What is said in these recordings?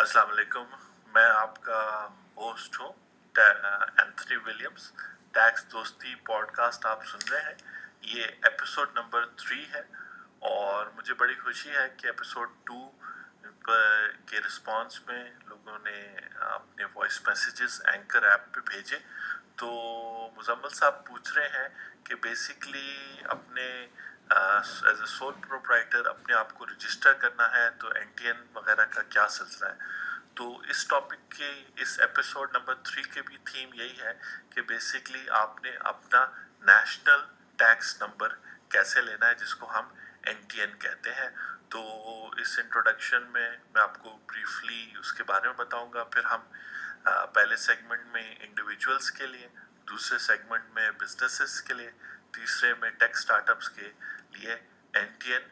अस्सलाम वालेकुम। मैं आपका होस्ट हूँ एंथनी विलियम्स। टैक्स दोस्ती पॉडकास्ट आप सुन रहे हैं। ये एपिसोड नंबर 3 है और मुझे बड़ी खुशी है कि एपिसोड 2 के रिस्पांस में लोगों ने अपने वॉइस मैसेजेस एंकर ऐप पे भेजे। तो मुजम्मल साहब पूछ रहे हैं कि बेसिकली अपने एज ए सोल प्रोप्राइटर अपने आप को रजिस्टर करना है तो एनटीएन वगैरह का क्या सिलसिला है। तो इस टॉपिक के इस एपिसोड नंबर 3 के भी थीम यही है कि बेसिकली आपने अपना नेशनल टैक्स नंबर कैसे लेना है, जिसको हम एनटीएन कहते हैं। तो इस इंट्रोडक्शन में मैं आपको ब्रीफली उसके बारे में बताऊंगा। फिर हम पहले सेगमेंट में इंडिविजुअल्स के लिए, दूसरे सेगमेंट में बिजनेसेस के लिए, तीसरे में टेक स्टार्टअप्स के लिए एनटीएन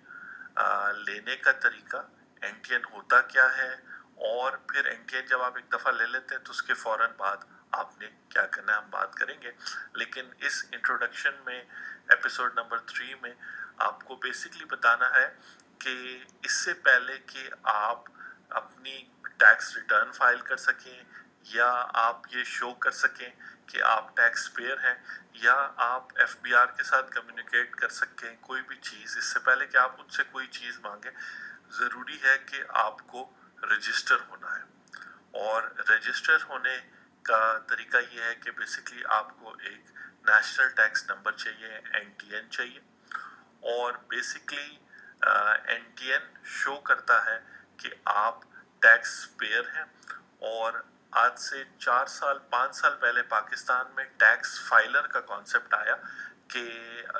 लेने का तरीका, एनटीएन होता क्या है, और फिर एनटीएन जब आप एक दफ़ा ले लेते हैं तो उसके फ़ौरन बाद आपने क्या करना है हम बात करेंगे। लेकिन इस इंट्रोडक्शन में एपिसोड नंबर 3 में आपको बेसिकली बताना है कि इससे पहले कि आप अपनी टैक्स रिटर्न फाइल कर सकें या आप ये शो कर सकें कि आप टैक्स पेयर हैं या आप एफबीआर के साथ कम्युनिकेट कर सकें कोई भी चीज़, इससे पहले कि आप उनसे कोई चीज़ मांगें, ज़रूरी है कि आपको रजिस्टर होना है। और रजिस्टर होने का तरीका ये है कि बेसिकली आपको एक नेशनल टैक्स नंबर चाहिए, एनटीएन चाहिए। और बेसिकली एनटीएन शो करता है कि आप टैक्स पेयर हैं। और आज से 5 साल पहले पाकिस्तान में टैक्स फाइलर का कॉन्सेप्ट आया कि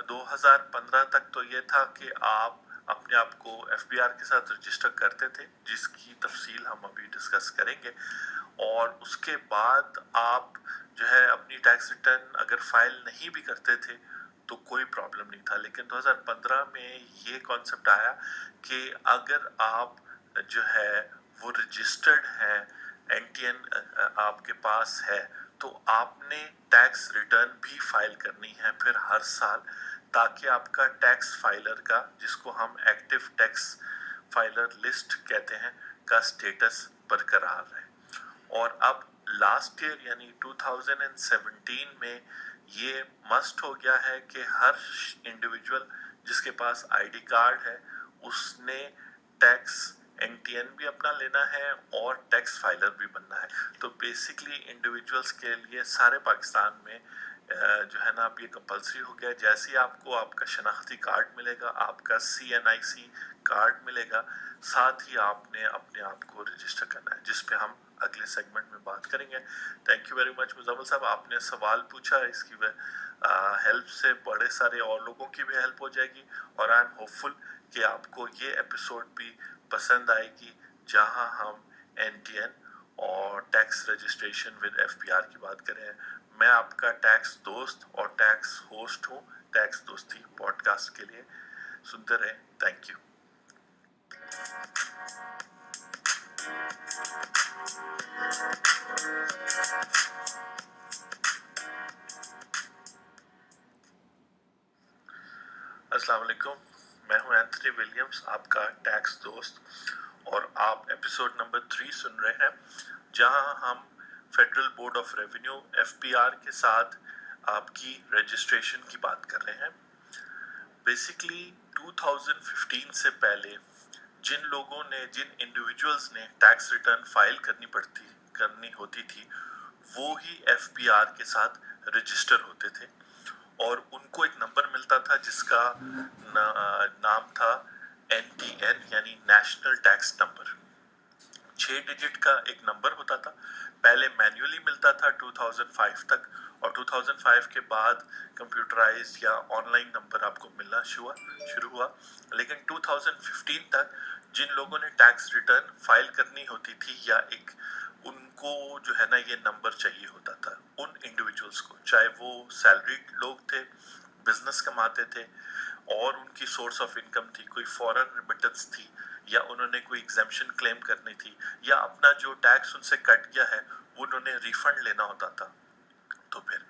2015 तक तो ये था कि आप अपने आप को एफबीआर के साथ रजिस्टर करते थे, जिसकी तफसील हम अभी डिस्कस करेंगे। और उसके बाद आप जो है अपनी टैक्स रिटर्न अगर फाइल नहीं भी करते थे तो कोई प्रॉब्लम नहीं था। लेकिन 2015 में ये कॉन्सेप्ट आया कि अगर आप जो है वो रजिस्टर्ड हैं, एनटीएन आपके पास है, तो आपने टैक्स रिटर्न भी फाइल करनी है फिर हर साल, ताकि आपका टैक्स फाइलर का, जिसको हम एक्टिव टैक्स फाइलर लिस्ट कहते हैं, का स्टेटस बरकरार रहे। और अब लास्ट ईयर यानी 2017 में ये मस्ट हो गया है कि हर इंडिविजुअल जिसके पास आईडी कार्ड है उसने टैक्स एनटीएन भी अपना लेना है और टैक्स फाइलर भी बनना है। तो बेसिकली इंडिविजुअल्स के लिए सारे पाकिस्तान में जो है ना अब ये कंपलसरी हो गया है। जैसे ही आपको आपका शनाख्ती कार्ड मिलेगा, आपका CNIC कार्ड मिलेगा, साथ ही आपने अपने आप को रजिस्टर करना है, जिस पे हम अगले सेगमेंट में बात करेंगे। Thank you very much Muzammil साहब, आपने सवाल पूछा, इसकी हेल्प से बड़े सारे और लोगों की भी हेल्प हो जाएगी। और आई एम होपफुल कि आपको ये एपिसोड भी पसंद आएगी, जहां हम एनटीएन और टैक्स रजिस्ट्रेशन विद एफबीआर की बात करें। मैं आपका टैक्स दोस्त और टैक्स होस्ट हूँ टैक्स दोस्ती पॉडकास्ट के लिए। सुनते रहें। Thank you. अस्सलाम वालेकुम, मैं हूं एंथनी विलियम्स, आपका टैक्स दोस्त, और आप एपिसोड नंबर 3 सुन रहे हैं, जहां हम federal board of revenue FBR के साथ आपकी रजिस्ट्रेशन की बात कर रहे हैं। बेसिकली 2015 से पहले जिन लोगों ने, जिन इंडिविजुअल्स ने टैक्स रिटर्न फाइल करनी होती थी, वो ही एफबीआर के साथ रजिस्टर होते थे और उनको एक नंबर मिलता था जिसका नाम था एनटीएन यानी नेशनल टैक्स नंबर। 6 डिजिट का एक नंबर होता था। पहले मैन्युअली मिलता था 2005 तक, और 2005 के बाद कंप्यूटराइज्ड या ऑनलाइन नंबर आपको मिलना शुरू हुआ। लेकिन 2015 तक जिन लोगों ने टैक्स रिटर्न फाइल करनी होती थी या एक उनको जो है ना ये नंबर चाहिए होता था, उन इंडिविजुअल्स को, चाहे वो सैलरीड लोग थे, बिजनेस कमाते थे और उनकी सोर्स ऑफ इनकम थी, कोई फॉरेन रिमिटेंस थी, या उन्होंने कोई एग्जेम्पशन क्लेम करनी थी, या अपना जो टैक्स उनसे कट गया है वो उन्होंने रिफंड लेना होता था। तो फिर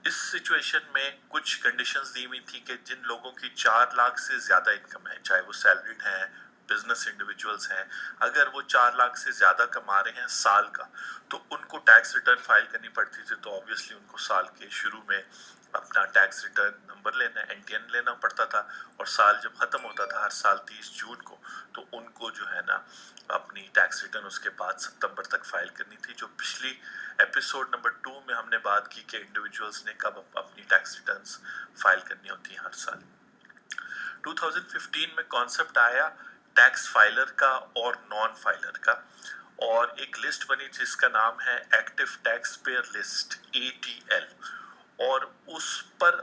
इस सिचुएशन में कुछ कंडीशंस दी हुई थी कि जिन लोगों की 4 लाख से ज्यादा इनकम है, चाहे वो सैलरीड हैं, बिजनेस इंडिविजुअल्स हैं, अगर वो 4 लाख से ज़्यादा कमा रहे हैं साल का, तो उनको टैक्स रिटर्न फाइल करनी पड़ती थी। तो ऑब्वियसली उनको साल के शुरू में अपना टैक्स रिटर्न नंबर लेना, एनटीएन लेना पड़ता था, और साल जब ख़त्म होता था हर साल 30 जून को, तो उनको जो है ना अपनी टैक्स रिटर्न उसके बाद सितंबर तक फाइल करनी थी। जो पिछली एपिसोड नंबर 2 में हमने बात की कि इंडिविजुअल्स ने कब अपनी टैक्स रिटर्न्स फाइल करनी होती हैं हर साल। 2015 में कॉन्सेप्ट आया टैक्स फाइलर का और नॉन फाइलर का, और एक लिस्ट बनी जिसका नाम है active tax payer list, ATL, और उस पर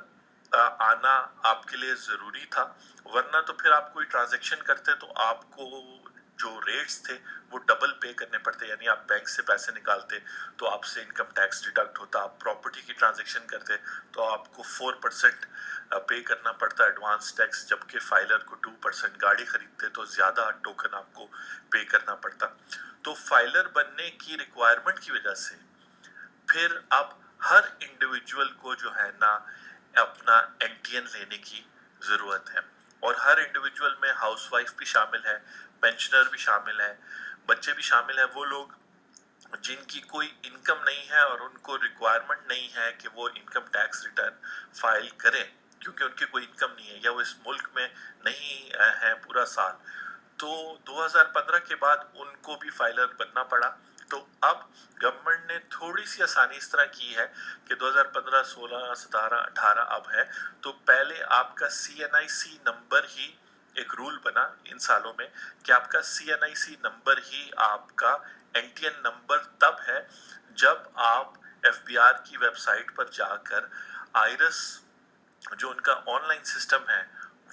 आना आपके लिए ज़रूरी था, वरना तो फिर आप कोई ट्रांजैक्शन करते तो आपको जो रेट्स थे वो डबल पे करने पड़ते। यानी आप बैंक से पैसे निकालते तो आपसे इनकम टैक्स डिडक्ट होता, आप प्रॉपर्टी की ट्रांजैक्शन करते तो आपको 4% पे करना पड़ता एडवांस टैक्स, जबकि फाइलर को 2%, गाड़ी खरीदते तो ज़्यादा टोकन आपको पे करना पड़ता। तो फाइलर बनने की रिक्वायरमेंट की वजह से फिर अब हर इंडिविजुअल को जो है ना अपना एनटीएन लेने की ज़रूरत है, और हर इंडिविजुअल में हाउसवाइफ भी शामिल है, पेंशनर भी शामिल है, बच्चे भी शामिल है, वो लोग जिनकी कोई इनकम नहीं है और उनको रिक्वायरमेंट नहीं है कि वो इनकम टैक्स रिटर्न फाइल करें, क्योंकि उनकी कोई इनकम नहीं है या वो इस मुल्क में नहीं है पूरा साल। तो 2015 के बाद उनको भी फाइलर बनना पड़ा। तो अब गवर्नमेंट ने थोड़ी सी आसानी इस तरह की है कि 2015, 16, 17, 18 अब है, तो पहले आपका CNIC नंबर ही एक रूल बना इन सालों में कि आपका CNIC नंबर ही आपका एनटीएन नंबर तब है जब आप FBR की वेबसाइट पर जाकर आयरस जो उनका ऑनलाइन सिस्टम है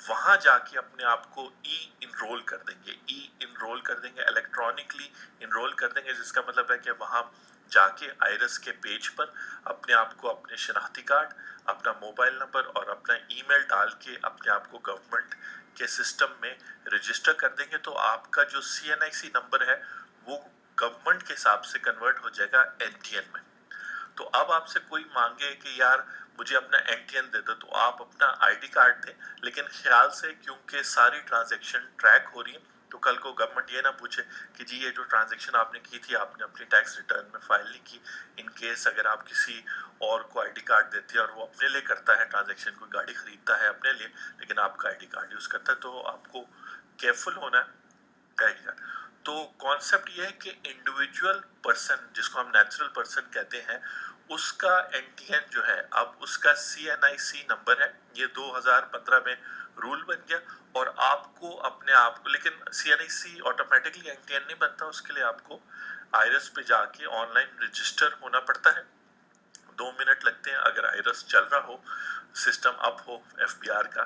वहां जाके अपने आप को इनरोल कर देंगे, इलेक्ट्रॉनिकली इनरोल कर देंगे, जिसका मतलब है कि वहां जाके आयरस के पेज पर अपने आप को अपने शनाख्ती कार्ड, अपना मोबाइल नंबर और अपना ईमेल डाल के अपने आप को गवर्नमेंट के सिस्टम में रजिस्टर कर देंगे। तो आपका जो CNIC नंबर है वो गवर्नमेंट के हिसाब से कन्वर्ट हो जाएगा एनटीएन में। तो अब आपसे कोई मांगे कि यार मुझे अपना एनटीएन दे दो, तो आप अपना आईडी कार्ड दें, लेकिन ख्याल से क्योंकि सारी ट्रांजैक्शन ट्रैक हो रही है, तो कल को गवर्नमेंट ये ना पूछे कि जी ये जो ट्रांजैक्शन आपने की थी आपने अपनी टैक्स रिटर्न में फाइल नहीं की। इन केस अगर आप किसी और को आईडी कार्ड देते हैं और वो अपने लिए करता है ट्रांजैक्शन, कोई गाड़ी खरीदता है अपने लिए लेकिन आपका आईडी कार्ड यूज करता है, तो आपको केयरफुल होना है आईडी कार्ड। तो कॉन्सेप्ट ये है कि इंडिविजुअल पर्सन, जिसको हम नेचुरल पर्सन कहते हैं, उसका एनटीएन जो है अब उसका CNIC नंबर है। ये 2015 में रूल बन गया, और आपको अपने आप को, लेकिन CNIC ऑटोमेटिकली एनटीएन नहीं बनता, उसके लिए आपको आयरस पे जाके ऑनलाइन रजिस्टर होना पड़ता है। 2 मिनट लगते हैं अगर आयरस चल रहा हो, सिस्टम अप हो FBR का,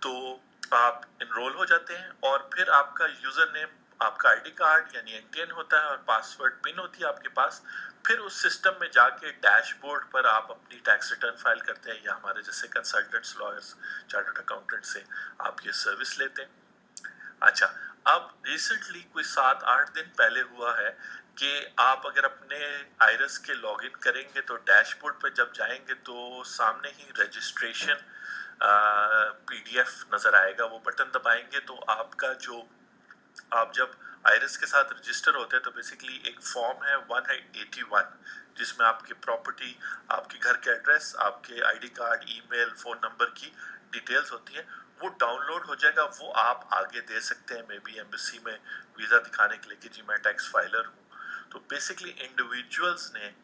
तो आप इनरोल हो जाते हैं, और फिर आपका यूजर नेम आपका आईडी कार्ड यानी एनटीएन होता है और पासवर्ड पिन होती है आपके पास। फिर उस सिस्टम में जाके डैशबोर्ड पर आप अपनी टैक्स रिटर्न फाइल करते हैं, या हमारे जैसे कंसल्टेंट्स, लॉयर्स, चार्टर्ड अकाउंटेंट से आप ये सर्विस लेते हैं। अच्छा, अब रिसेंटली कोई 7-8 दिन पहले हुआ है कि आप अगर अपने आयरस के लॉगिन करेंगे तो डैशबोर्ड पर जब जाएंगे तो सामने ही रजिस्ट्रेशन PDF नजर आएगा। वो बटन दबाएंगे तो आपका जो, आप जब आयरस के साथ रजिस्टर होते हैं तो बेसिकली एक फॉर्म है 181 जिसमें आपकी प्रॉपर्टी, आपके घर के एड्रेस, आपके ID card, email, phone number की डिटेल्स होती है, वो डाउनलोड हो जाएगा। वो आप आगे दे सकते हैं, मे बी एम्बेसी में वीजा दिखाने के लिए कि जी मैं टैक्स फाइलर हूँ। तो बेसिकली इंडिविजुअल्स ने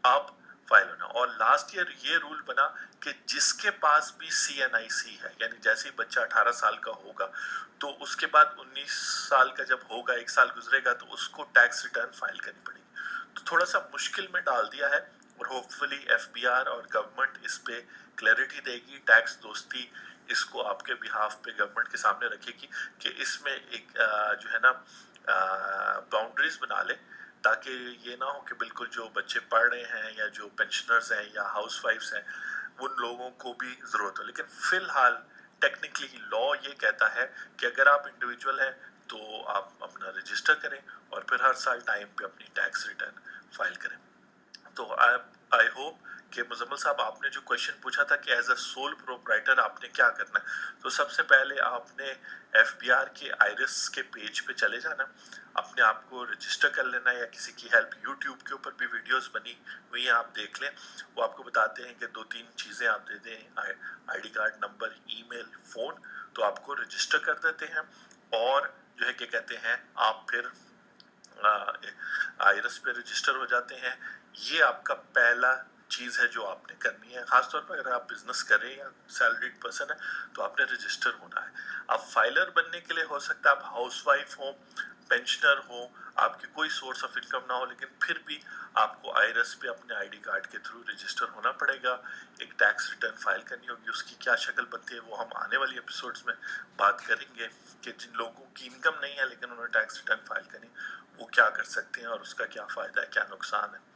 अब फाइल होना, और लास्ट ईयर ये रूल बना कि जिसके पास भी CNIC है, यानी जैसे ही बच्चा 18 साल का होगा तो उसके बाद 19 साल का जब होगा, 1 साल गुजरेगा, तो उसको टैक्स रिटर्न फाइल करनी पड़ेगी। तो थोड़ा सा मुश्किल में डाल दिया है, और होपफुली FBR और गवर्नमेंट इस पे क्लैरिटी देगी, टैक्स दोस्ती इसको आपके बिहाफ पे गवर्नमेंट के सामने रखेगी कि इसमें एक जो है ना बाउंड्रीज बना ले, ताकि ये ना हो कि बिल्कुल जो बच्चे पढ़ रहे हैं या जो पेंशनर्स हैं या हाउसवाइफ्स हैं उन लोगों को भी जरूरत हो। लेकिन फिलहाल टेक्निकली लॉ ये कहता है कि अगर आप इंडिविजुअल हैं तो आप अपना रजिस्टर करें और फिर हर साल टाइम पे अपनी टैक्स रिटर्न फाइल करें। तो आई होप कि मुजम्मल साहब आपने जो क्वेश्चन पूछा था कि एज अ सोल प्रोप्राइटर आपने क्या करना है, तो सबसे पहले आपने एफबीआर के आइरिस के पेज पे चले जाना, अपने आप को रजिस्टर कर लेना, या किसी की हेल्प, यूट्यूब के ऊपर भी वीडियोस बनी हुई हैं, आप देख लें। वो आपको बताते हैं कि 2-3 चीज़ें आप दे दें, ID card number, email, phone, तो आपको रजिस्टर कर देते हैं। और जो है क्या कहते हैं, आप फिर आइरिस पे रजिस्टर हो जाते हैं। ये आपका पहला चीज़ है जो आपने करनी है। खासतौर पर अगर आप बिजनेस कर रहे हैं या सैलरीड पर्सन है तो आपने रजिस्टर होना है। आप फाइलर बनने के लिए हो सकता है आप हाउसवाइफ हो, पेंशनर हो, आपकी कोई सोर्स ऑफ इनकम ना हो, लेकिन फिर भी आपको आइरिस पे अपने आईडी कार्ड के थ्रू रजिस्टर होना पड़ेगा। एक टैक्स रिटर्न फाइल करनी होगी, उसकी क्या शक्ल बनती है वो हम आने वाली एपिसोड्स में बात करेंगे कि जिन लोगों की इनकम नहीं है लेकिन उन्होंने टैक्स रिटर्न फाइल करनी, वो क्या कर सकते हैं और उसका क्या फ़ायदा है, क्या नुकसान है।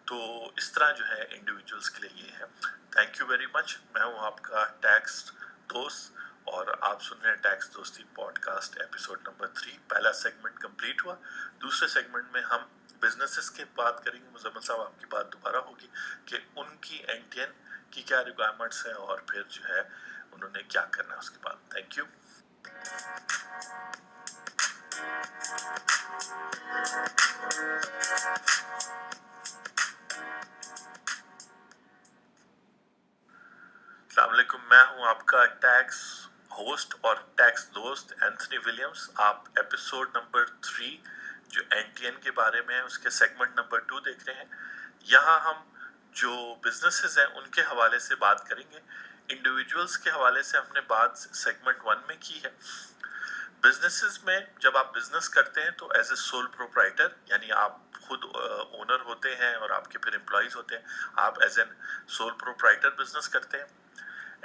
तो इस तरह जो है इंडिविजुअल्स के लिए ये है। Thank you very much. मैं हूँ आपका टैक्स दोस्त और आप सुन रहे हैं टैक्स दोस्ती पॉडकास्ट एपिसोड नंबर 3। पहला सेगमेंट कंप्लीट हुआ। दूसरे सेगमेंट में हम बिजनेसेस की बात करेंगे। मुजम्मल साहब आपकी बात दोबारा होगी कि उनकी एनटीएन की क्या रिक्वायरमेंट्स हैं और फिर जो है उन्होंने क्या करना है उसके बाद। Thank you. अस्सलाम वालेकुम, मैं हूं आपका टैक्स होस्ट और टैक्स दोस्त एंथनी विलियम्स। आप एपिसोड नंबर 3 जो एनटीएन के बारे में है उसके सेगमेंट नंबर 2 देख रहे हैं। यहाँ हम जो बिजनेसेस हैं उनके हवाले से बात करेंगे। इंडिविजुअल्स के हवाले से हमने बात सेगमेंट 1 में की है। बिजनेसेस में जब आप बिजनेस करते हैं तो एज ए सोल प्रोप्राइटर, यानी आप खुद ओनर होते हैं और आपके फिर एम्प्लॉइज होते हैं, आप as a sole proprietor business करते हैं।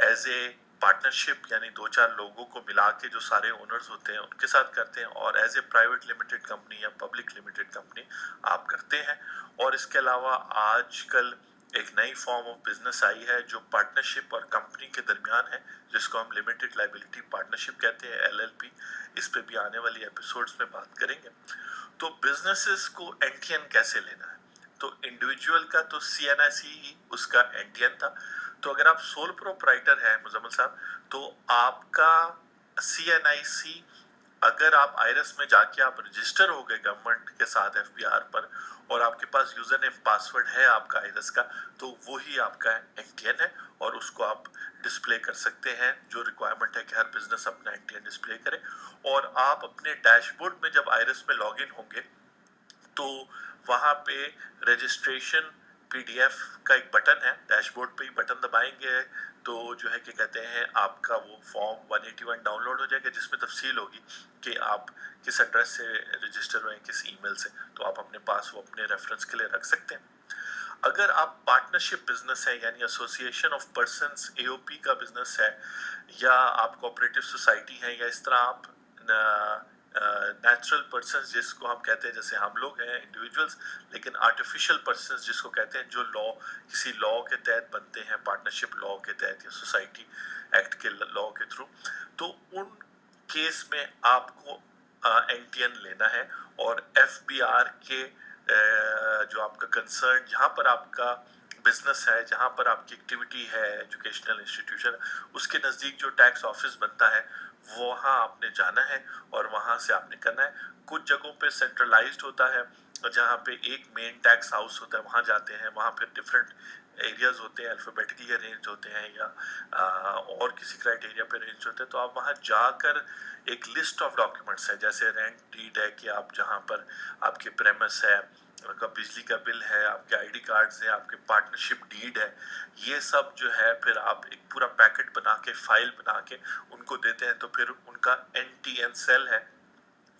एज ए पार्टनरशिप, यानी 2-4 लोगों को मिला के जो सारे ओनर्स होते हैं उनके साथ करते हैं। और as a private limited company या पब्लिक लिमिटेड कंपनी आप करते हैं। और इसके अलावा आजकल एक नई फॉर्म ऑफ बिजनेस आई है जो पार्टनरशिप और कंपनी के दरमियान है, जिसको हम लिमिटेड लायबिलिटी पार्टनरशिप कहते हैं, एलएलपी। इस पे भी आने वाली एपिसोड्स में बात करेंगे। तो बिजनेसेस को एनटीएन कैसे लेना है, तो इंडिविजुअल का तो सीएनआईसी ही उसका एनटीएन था। तो अगर आप सोल प्रोप्राइटर हैं मुजम्मल साहब, तो आपका सीएनआईसी, अगर आप आइरिस में जाके आप रजिस्टर हो गए गवर्नमेंट के साथ एफबीआर पर और आपके पास यूजर नेम पासवर्ड है आपका आइरिस का, तो वो ही आपका एनटीएन है और उसको आप डिस्प्ले कर सकते हैं। जो रिक्वायरमेंट है कि हर बिजनेस अपना एनटीएन डिस्प्ले करे। और आप अपने डैशबोर्ड में जब आइरिस में लॉगिन होंगे तो वहां पे रजिस्ट्रेशन पीडीएफ का एक बटन है, डैशबोर्ड पे ही बटन दबाएंगे तो जो है क्या कहते हैं आपका वो फॉर्म 181 डाउनलोड हो जाएगा, जिसमें तफसील होगी कि आप किस एड्रेस से रजिस्टर हुए, किस ईमेल से। तो आप अपने पास वो अपने रेफरेंस के लिए रख सकते हैं। अगर आप पार्टनरशिप बिजनेस है, यानी एसोसिएशन ऑफ पर्संस, एओपी का बिजनेस है, या आप कोऑपरेटिव सोसाइटी है, या इस तरह आप नेचुरल पर्संस जिसको हम कहते हैं, जैसे हम लोग हैं इंडिविजुअल्स, लेकिन आर्टिफिशियल पर्संस जिसको कहते हैं जो लॉ, किसी लॉ के तहत बनते हैं, पार्टनरशिप लॉ के तहत या सोसाइटी एक्ट के लॉ के थ्रू, तो उन केस में आपको एनटीएन लेना है। और एफबीआर के जो आपका कंसर्न, जहाँ पर आपका बिजनेस है, जहाँ पर आपकी एक्टिविटी है, एजुकेशनल इंस्टीट्यूशन, उसके नज़दीक जो टैक्स ऑफिस बनता है वहाँ आपने जाना है और वहाँ से आपने करना है। कुछ जगहों पे सेंट्रलाइज्ड होता है, जहाँ पे एक मेन टैक्स हाउस होता है, वहाँ जाते हैं, वहाँ फिर डिफरेंट एरियाज होते हैं, अल्फाबेटिकली अरेंज होते हैं या और किसी क्राइटेरिया पे अरेंज होते हैं। तो आप वहाँ जाकर एक लिस्ट ऑफ डॉक्यूमेंट्स है, जैसे रेंट डीड है कि आप जहाँ पर आपके प्रेमिस है, आपका बिजली का बिल है, आपके आईडी कार्ड्स हैं, आपके पार्टनरशिप डीड है, ये सब जो है फिर आप एक पूरा पैकेट बना के, फाइल बना के उनको देते हैं। तो फिर उनका एनटीएन सेल है,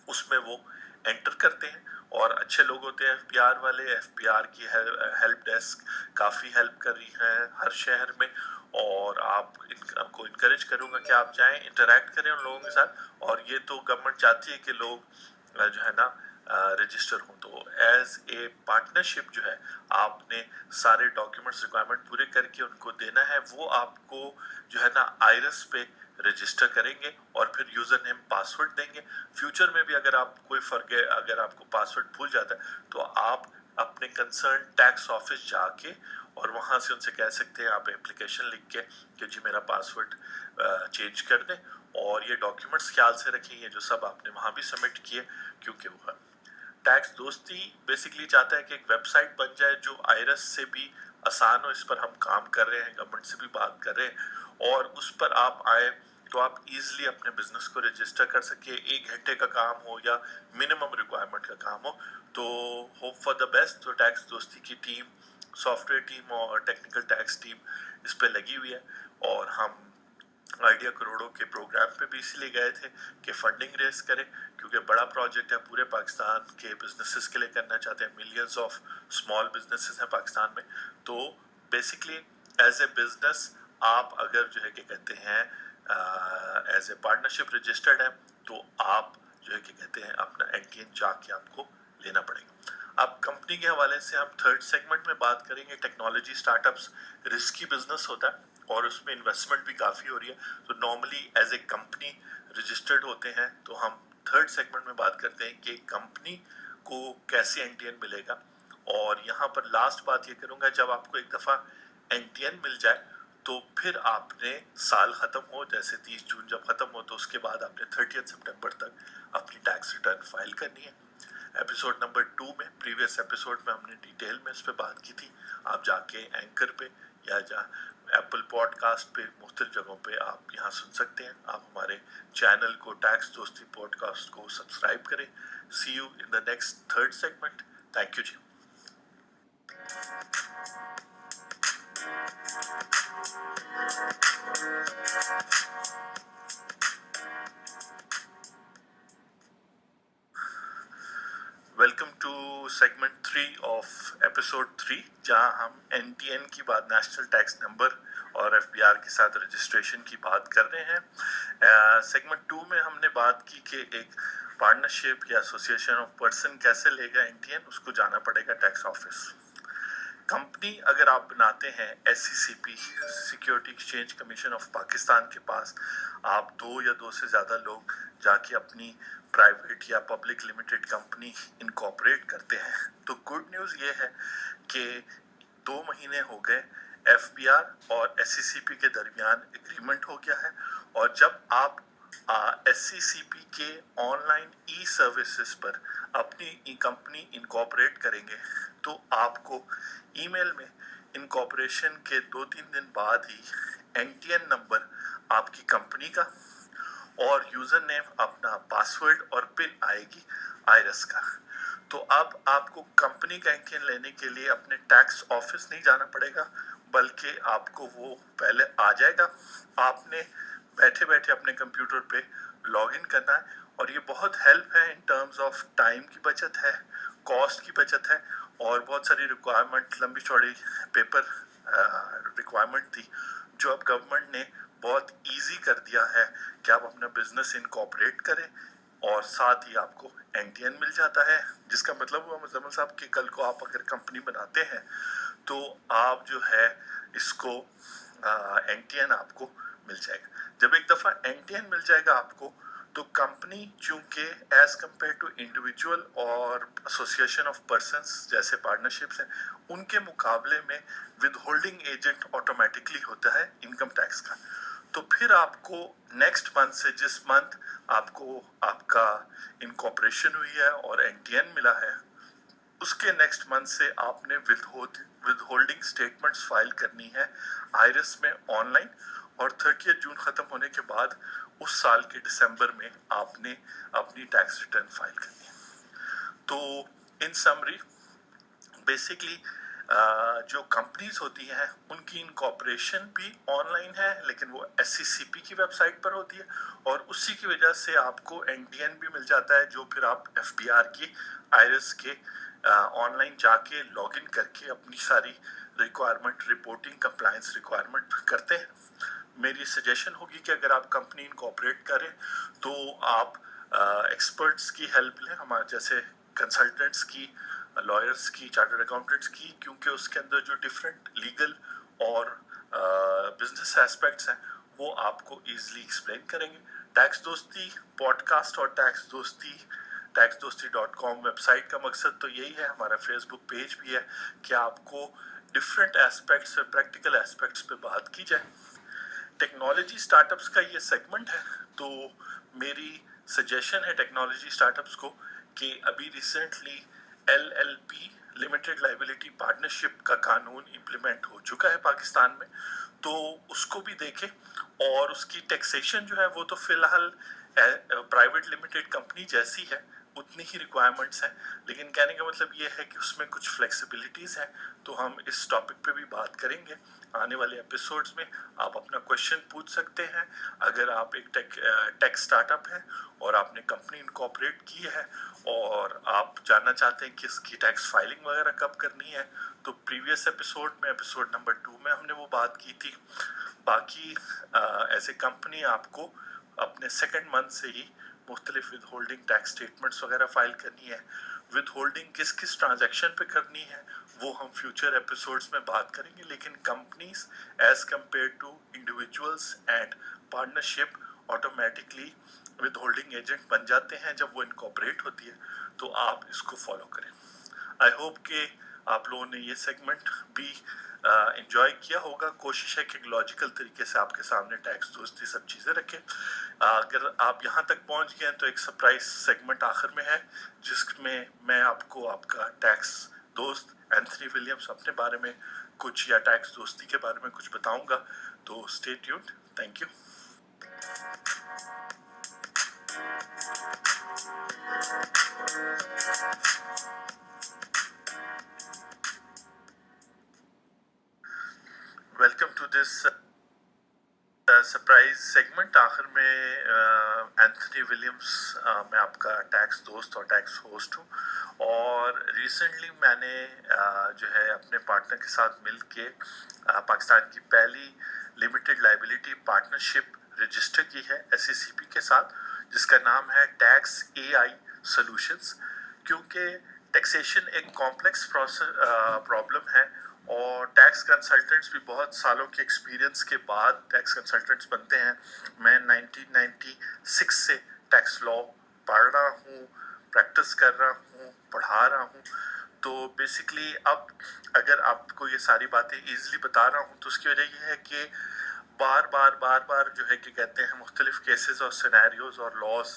उसमें वो एंटर करते हैं। और अच्छे लोग होते हैं एफबीआर वाले, एफबीआर की हेल्प डेस्क काफ़ी हेल्प कर रही है हर शहर में। और आपको इनकरेज करूँगा कि आप जाएं, इंटरेक्ट करें उन लोगों के साथ। और ये तो गवर्नमेंट चाहती है कि लोग जो है ना रजिस्टर हों। तो एज ए पार्टनरशिप जो है आपने सारे डॉक्यूमेंट्स रिक्वायरमेंट पूरे करके उनको देना है। वो आपको जो है ना आइरिस पे रजिस्टर करेंगे और फिर यूजर नेम पासवर्ड देंगे। फ्यूचर में भी अगर आप कोई फर्क है, अगर आपको पासवर्ड भूल जाता है तो आप अपने कंसर्न टैक्स ऑफिस जाके और वहाँ से उनसे कह सकते हैं आप एप्लीकेशन लिख के कि जी मेरा पासवर्ड चेंज कर दें, और ये डॉक्यूमेंट्स ख्याल से रखें, ये जो सब आपने वहाँ भी सबमिट किए, क्योंकि वो टैक्स दोस्ती बेसिकली चाहता है कि एक वेबसाइट बन जाए जो आईआरएस से भी आसान हो। इस पर हम काम कर रहे हैं, गवर्नमेंट से भी बात कर रहे हैं, और उस पर आप आए तो आप इजीली अपने बिजनेस को रजिस्टर कर सके। 1 घंटे का काम हो या मिनिमम रिक्वायरमेंट का काम हो, तो होप फॉर द बेस्ट। तो टैक्स दोस्ती की टीम, सॉफ्टवेयर टीम और टेक्निकल टैक्स टीम इस पे लगी हुई है, और हम आइडिया करोड़ों के प्रोग्राम पे भी इसलिए गए थे कि फंडिंग रेस करें, क्योंकि बड़ा प्रोजेक्ट है, पूरे पाकिस्तान के बिजनेसेस के लिए करना चाहते हैं। मिलियंस ऑफ स्मॉल बिजनेसेस हैं पाकिस्तान में। तो बेसिकली एज ए बिजनेस आप अगर जो है क्या कहते हैं एज ए पार्टनरशिप रजिस्टर्ड है, तो आप जो है क्या कहते हैं अपना एनटीएन जाके आपको लेना पड़ेगा। अब कंपनी के हवाले से हम थर्ड सेगमेंट में बात करेंगे। टेक्नोलॉजी स्टार्टअप्स रिस्की बिजनेस होता है और उसमें इन्वेस्टमेंट भी काफ़ी हो रही है, तो normally as a company registered होते हैं। तो हम थर्ड सेगमेंट में बात करते हैं कि कंपनी को कैसे एनटीएन मिलेगा। और यहाँ पर लास्ट बात ये करूँगा, जब आपको एक दफ़ा एनटीएन मिल जाए तो फिर आपने साल ख़त्म हो, जैसे 30 जून जब ख़त्म हो, तो उसके बाद आपने 30 सितंबर तक अपनी टैक्स रिटर्न फाइल करनी है। एपिसोड नंबर 2 में, प्रीवियस एपिसोड में हमने डिटेल में इस पर बात की थी। आप जाके एंकर पे या एप्पल पॉडकास्ट पे, मुख्तलिफ जगहों पे आप यहाँ सुन सकते हैं। आप हमारे चैनल को, टैक्स दोस्ती पॉडकास्ट को सब्सक्राइब करें। See you in the next third segment. Thank you ji. Welcome to segment 3 of episode 3, जहां हम एनटीएन की बात, नेशनल टैक्स नंबर और एफबीआर के साथ रजिस्ट्रेशन की बात कर रहे हैं। सेगमेंट 2 में हमने बात की कि एक पार्टनरशिप या एसोसिएशन ऑफ पर्सन कैसे लेगा एनटीएन, उसको जाना पड़ेगा टैक्स ऑफिस। कंपनी अगर आप बनाते हैं SECP, security exchange commission of Pakistan के पास, आप 2 या 2 से ज़्यादा लोग जाके अपनी प्राइवेट या पब्लिक लिमिटेड कंपनी इनकॉर्पोरेट करते हैं, तो गुड न्यूज़ ये है कि 2 महीने हो गए, एफबीआर और SECP के दरमियान एग्रीमेंट हो गया है। और जब आप SECP के ऑनलाइन ई सर्विसेज पर अपनी कंपनी इनकॉर्पोरेट करेंगे, तो आपको ईमेल में इनकॉर्पोरेशन के 2-3 दिन बाद ही एनटीएन नंबर आपकी कंपनी का और यूजर नेम, अपना पासवर्ड और पिन आएगी आईआरएस का। तो अब आपको कंपनी का एनटीएन लेने के लिए अपने टैक्स ऑफिस नहीं जाना पड़ेगा, बल्कि आपको वो पहले आ जाएगा। आपने बैठे बैठे अपने कंप्यूटर पे लॉग इन करना है, और ये बहुत हेल्प है इन टर्म्स ऑफ टाइम की बचत है, कॉस्ट की बचत है, और बहुत सारी रिक्वायरमेंट, लंबी चौड़ी पेपर रिक्वायरमेंट थी, जो अब गवर्नमेंट ने बहुत इजी कर दिया है कि आप अपना बिजनेस इनकॉर्पोरेट करें और साथ ही आपको एनटीएन मिल जाता है। जिसका मतलब हुआ मुजम्मिल साहब कि कल को आप अगर कंपनी बनाते हैं तो आप जो है इसको एनटीएन आपको मिल जाएगा। जब एक दफ़ा एनटीएन मिल जाएगा आपको, तो कंपनी चूंकि एज कंपेयर टू इंडिविजुअल और एसोसिएशन ऑफ पर्सन्स जैसे पार्टनरशिप्स हैं, उनके मुकाबले में विदहोल्डिंग एजेंट ऑटोमेटिकली होता है इनकम टैक्स का। तो फिर आपको नेक्स्ट मंथ से, जिस मंथ आपको आपका इनकॉर्पोरेशन हुई है और एनटीएन मिला है, उसके नेक्स्ट मंथ से आपने विदहोल्डिंग स्टेटमेंट्स फाइल करनी है आईआरएस में ऑनलाइन, और 30 जून खत्म होने के बाद उस साल के दिसंबर में आपने अपनी टैक्स रिटर्न फाइल करनी है। तो इन समरी बेसिकली जो कंपनीज होती हैं उनकी इनकॉर्पोरेशन भी ऑनलाइन है, लेकिन वो SECP की वेबसाइट पर होती है, और उसी की वजह से आपको एनटीएन भी मिल जाता है, जो फिर आप एफबीआर की आईआरएस के ऑनलाइन जाके लॉगिन करके अपनी सारी रिक्वायरमेंट, रिपोर्टिंग, कंप्लायंस रिक्वायरमेंट करते हैं। मेरी सजेशन होगी कि अगर आप कंपनी इनकॉर्पोरेट करें तो आप एक्सपर्ट्स की हेल्प लें, हमारे जैसे कंसल्टेंट्स की, लॉयर्स की, चार्टर्ड अकाउंटेंट्स की, क्योंकि उसके अंदर जो डिफरेंट लीगल और बिजनेस एस्पेक्ट्स हैं वो आपको इजीली एक्सप्लेन करेंगे। टैक्स दोस्ती पॉडकास्ट और टैक्स दोस्ती taxdosti.com वेबसाइट का मकसद तो यही है, हमारा फेसबुक पेज भी है कि आपको डिफरेंट एस्पेक्ट्स पे, प्रैक्टिकल एस्पेक्ट्स पे बात की जाए। टेक्नोलॉजी स्टार्टअप्स का ये सेगमेंट है, तो मेरी सजेशन है टेक्नोलॉजी स्टार्टअप्स को कि अभी recently LLP limited liability partnership का कानून इम्प्लीमेंट हो चुका है पाकिस्तान में, तो उसको भी देखें। और उसकी टैक्सेशन जो है वो तो फिलहाल प्राइवेट लिमिटेड कंपनी जैसी है, उतनी ही रिक्वायरमेंट्स हैं, लेकिन कहने का मतलब ये है कि उसमें कुछ फ्लेक्सिबिलिटीज़ हैं। तो हम इस टॉपिक पे भी बात करेंगे आने वाले एपिसोड्स में। आप अपना क्वेश्चन पूछ सकते हैं। अगर आप एक टेक स्टार्टअप है और आपने कंपनी इनकॉर्पोरेट की है और आप जानना चाहते हैं कि इसकी टैक्स फाइलिंग वगैरह कब करनी है, तो प्रीवियस एपिसोड में, एपिसोड नंबर 2 में हमने वो बात की थी। बाकी एज ए कंपनी आपको अपने सेकेंड मंथ से ही मुख्तलिफ विद होल्डिंग टैक्स स्टेटमेंट्स वगैरह फाइल करनी है। विद होल्डिंग किस किस ट्रांजैक्शन पे करनी है वो हम फ्यूचर एपिसोड्स में बात करेंगे, लेकिन companies as compared to individuals and partnership automatically withholding agent बन जाते हैं जब वो इनकॉर्पोरेट होती है। तो आप इसको फॉलो करें। आई होप कि आप लोगों ने ये सेगमेंट भी एंजॉय किया होगा। कोशिश है कि लॉजिकल तरीके से आपके सामने टैक्स दोस्ती सब चीज़ें रखें। अगर आप यहाँ तक पहुँच गए हैं तो एक सरप्राइज सेगमेंट आखिर में है, जिसमें मैं आपको आपका टैक्स दोस्त एंथनी विलियम्स अपने बारे में कुछ, या टैक्स दोस्ती के बारे में कुछ बताऊंगा। तो stay tuned. Thank you. Welcome to this surprise segment. आखिर में एंथनी विलियम्स, मैं आपका टैक्स दोस्त और टैक्स होस्ट हूँ, और रिसेंटली मैंने जो है अपने पार्टनर के साथ मिलके पाकिस्तान की पहली लिमिटेड लाइबिलिटी पार्टनरशिप रजिस्टर की है SACP के साथ, जिसका नाम है टैक्स AI सॉल्यूशंस। क्योंकि टैक्सेशन एक कॉम्प्लेक्स प्रॉब्लम है और टैक्स कंसल्टेंट्स भी बहुत सालों के एक्सपीरियंस के बाद टैक्स कंसल्टेंट्स बनते हैं। मैं 1996 से टैक्स लॉ पढ़ रहा हूँ, प्रैक्टिस कर रहा हूँ, पढ़ा रहा हूँ। तो बेसिकली अब अगर आपको ये सारी बातें ईजिली बता रहा हूँ तो उसकी वजह ये है कि बार बार जो है कि कहते हैं मुख्तलिफ केसेस और सिनेरियोज और लॉज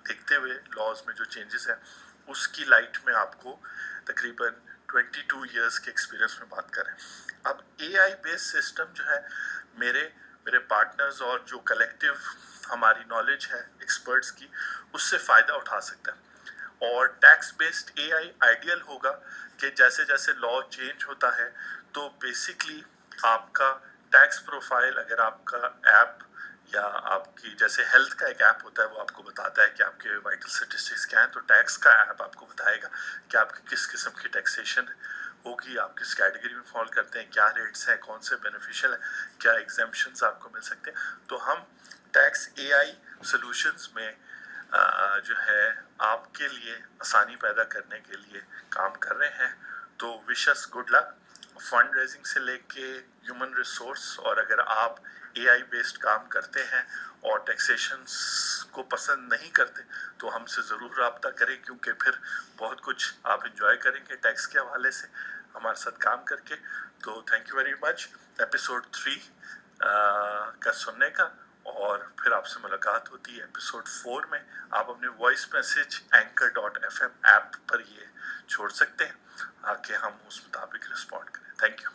देखते हुए, लॉज में जो चेंजेस हैं उसकी लाइट में आपको तकरीबन 22 इयर्स के एक्सपीरियंस में बात करें। अब AI बेस्ड सिस्टम जो है, मेरे पार्टनर्स और जो कलेक्टिव हमारी नॉलेज है एक्सपर्ट्स की, उससे फ़ायदा उठा सकता है। और टैक्स बेस्ड AI आइडियल होगा कि जैसे जैसे लॉ चेंज होता है तो बेसिकली आपका टैक्स प्रोफाइल, अगर आपका ऐप या आपकी जैसे हेल्थ का एक ऐप होता है वो आपको बताता है कि आपके वाइटल स्टैटिस्टिक्स क्या हैं, तो टैक्स का ऐप आपको बताएगा कि आपकी किस किस्म की टैक्सेशन होगी, आप किस कैटेगरी में फॉल करते हैं, क्या रेट्स हैं, कौन से बेनिफिशियल है, क्या एग्जेम्पशंस आपको मिल सकते हैं। तो हम टैक्स AI सॉल्यूशंस में जो है आपके लिए आसानी पैदा करने के लिए काम कर रहे हैं। तो wishes good luck. Fund raising से लेके ह्यूमन रिसोर्स, और अगर आप AI बेस्ड काम करते हैं और टैक्सेशन को पसंद नहीं करते तो हमसे ज़रूर रब्ता करें, क्योंकि फिर बहुत कुछ आप इंजॉय करेंगे टैक्स के हवाले से हमारे साथ काम करके। तो thank you very much episode 3 का सुनने का, और फिर आपसे मुलाकात होती है एपिसोड 4 में। आप अपने वॉइस मैसेज anchor.fm ऐप पर ये छोड़ सकते हैं, आके हम उस मुताबिक रिस्पॉन्ड करें। Thank you.